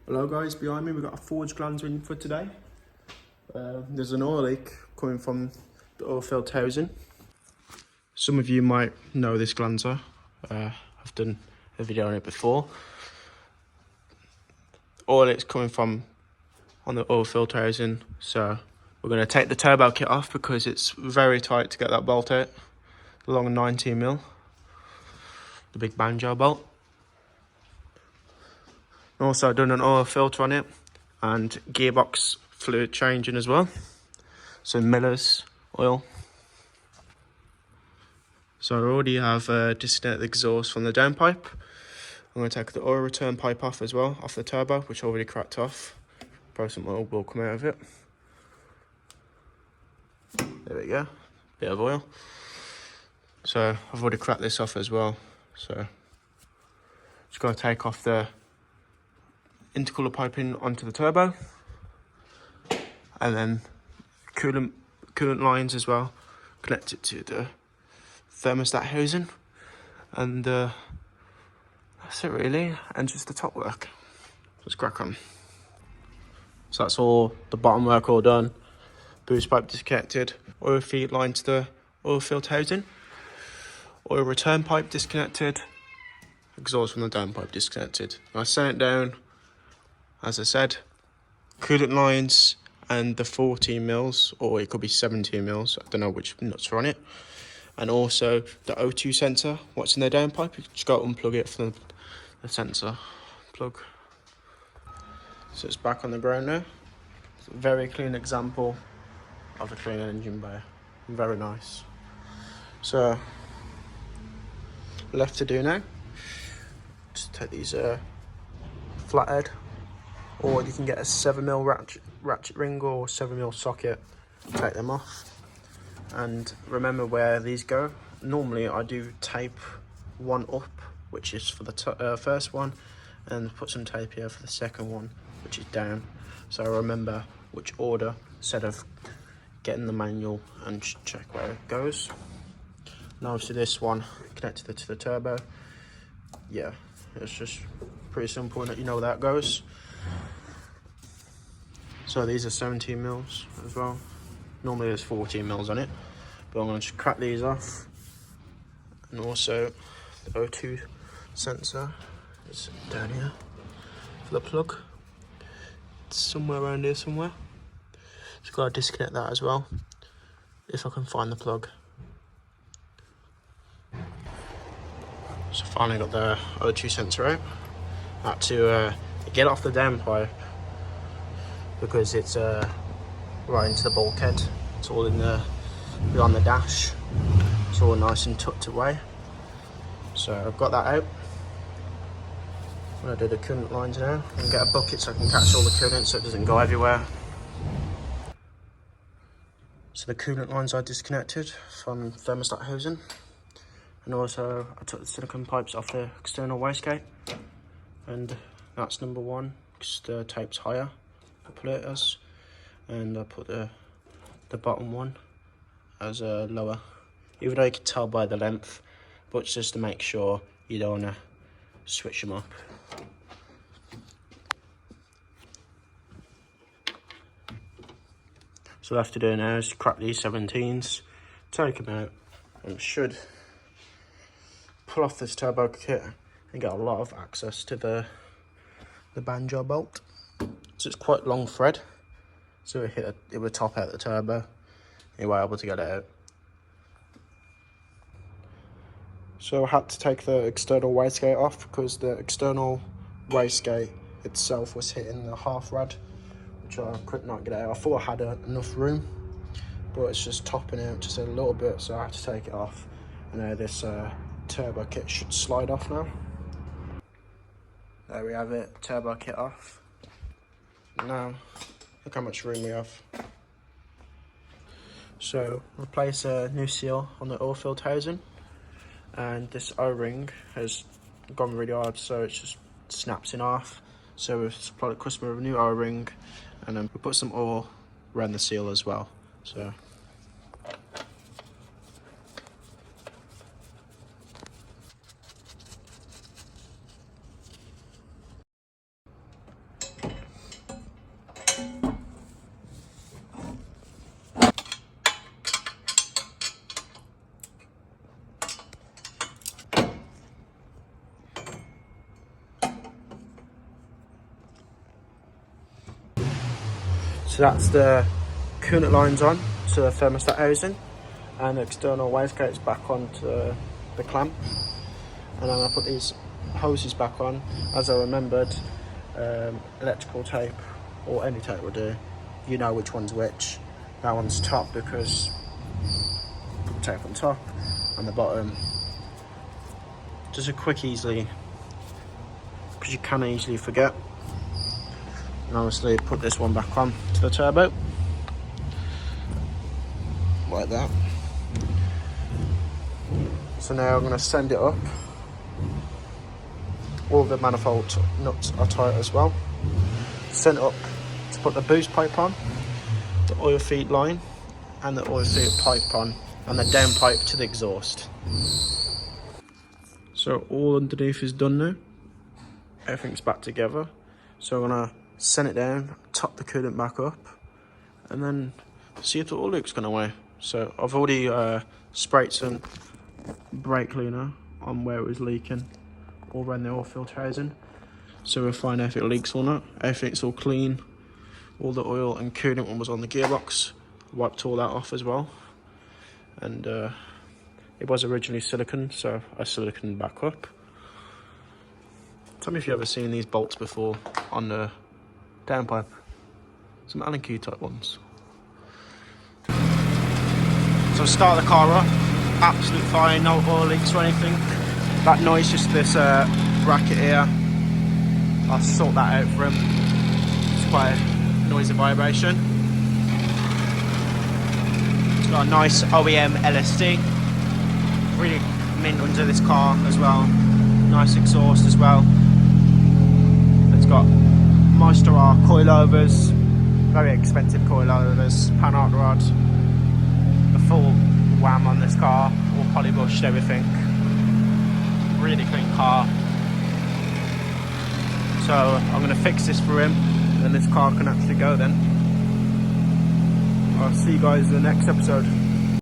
Hello guys, behind me we've got a forged Glanza in for today. There's an oil leak coming from the oil filled housing. Some of you might know this Glanza. I've done a video on it before. Oil leak's coming from on the oil filled housing, so we're going to take the turbo kit off because it's very tight to get that bolt out. Long 19mm, the big banjo bolt. Also done an oil filter on it and gearbox fluid changing as well. So Miller's oil. So I already have disconnected the exhaust from the downpipe. I'm going to take the oil return pipe off as well, off the turbo, which I already cracked off. Probably some oil will come out of it. There we go, bit of oil. So I've already cracked this off as well. So just got to take off the intercooler piping onto the turbo, and then coolant lines as well, connect it to the thermostat housing, and that's it really, and just the top work. Let's crack on. So that's all the bottom work all done. Boost pipe disconnected, oil feed line to the oil filled housing, oil return pipe disconnected, exhaust from the downpipe disconnected. I sent it down, as I said, coolant lines and the 14 mils, or it could be 17 mils, I don't know which nuts are on it. And also the O2 sensor, what's in the downpipe, you just got to unplug it from the sensor plug. So it's back on the ground now. It's a very clean example of a clean engine bay, very nice. So left to do now, just take these flathead, or you can get a 7mm ratchet ring or 7mm socket, take them off. And remember where these go. Normally I do tape one up, which is for the first one, and put some tape here for the second one, which is down. So remember which order, instead of getting the manual and check where it goes. Now obviously this one connected to the turbo. Yeah, it's just pretty simple that you know where that goes. So these are 17 mils as well. Normally there's 14 mils on it, but I'm going to just crack these off. And also the O2 sensor is down here for the plug. It's somewhere around here somewhere. Just got to disconnect that as well, if I can find the plug. So finally got the O2 sensor out. I had to get off the downpipe because it's right into the bulkhead. It's all in the behind the dash. It's all nice and tucked away. So I've got that out. I'm gonna do the coolant lines now and get a bucket so I can catch all the coolant so it doesn't go everywhere. So the coolant lines are disconnected from thermostat housing, and also I took the silicone pipes off the external wastegate, and that's number one because the tape's higher. I put it as, and I put the bottom one as a lower, even though you can tell by the length, but just to make sure you don't want to switch them up. So left to do now is crack these 17s, take them out, and should pull off this turbo kit and get a lot of access to the banjo bolt. So it's quite long thread, so it would top out the turbo. You were able to get it out. So I had to take the external wastegate off because the external wastegate itself was hitting the half rad, which I could not get out. I thought I had enough room, but it's just topping out just a little bit, so I had to take it off. And now this turbo kit should slide off now. There we have it, turbo kit off. Now, look how much room we have. So, replace a new seal on the oil filled housing, and this O-ring has gone really hard, so it just snaps in half. So we've supplied the customer with a new O-ring, and then we put some oil around the seal as well. So So that's the coolant lines on to the thermostat housing, and the external wastegate's back onto the clamp. And then I put these hoses back on. As I remembered, electrical tape or any tape will do. You know which one's which. That one's top because put the tape on top, and the bottom. Just a quick, easily, because you can easily forget. And obviously put this one back on to the turbo, like that. So now I'm going to send it up. All the manifold nuts are tight as well. Send it up to put the boost pipe on, the oil feed line, and the oil feed pipe on, and the down pipe to the exhaust. So all underneath is done now. Everything's back together. So I'm gonna send it down, top the coolant back up, and then see if the oil leak's gone away. So I've already sprayed some brake cleaner on where it was leaking, or around the oil filter housing. So we'll find out if it leaks or not. Everything's all clean. All the oil and coolant one was on the gearbox. Wiped all that off as well. And it was originally silicone, so I siliconed back up. Tell me if you've ever seen these bolts before on the downpipe. Some Allen key type ones. So start the car up, absolute fine, no oil leaks or anything. That noise, just this bracket here. I'll sort that out for him. It's quite a noisy vibration. It's got a nice OEM LSD. Really mint under this car as well. Nice exhaust as well. It's got Meister R coilovers, very expensive coilovers, pan arc rod, the full wham on this car, all polybushed, everything. Really clean car. So I'm going to fix this for him, and this car can actually go then. I'll see you guys in the next episode.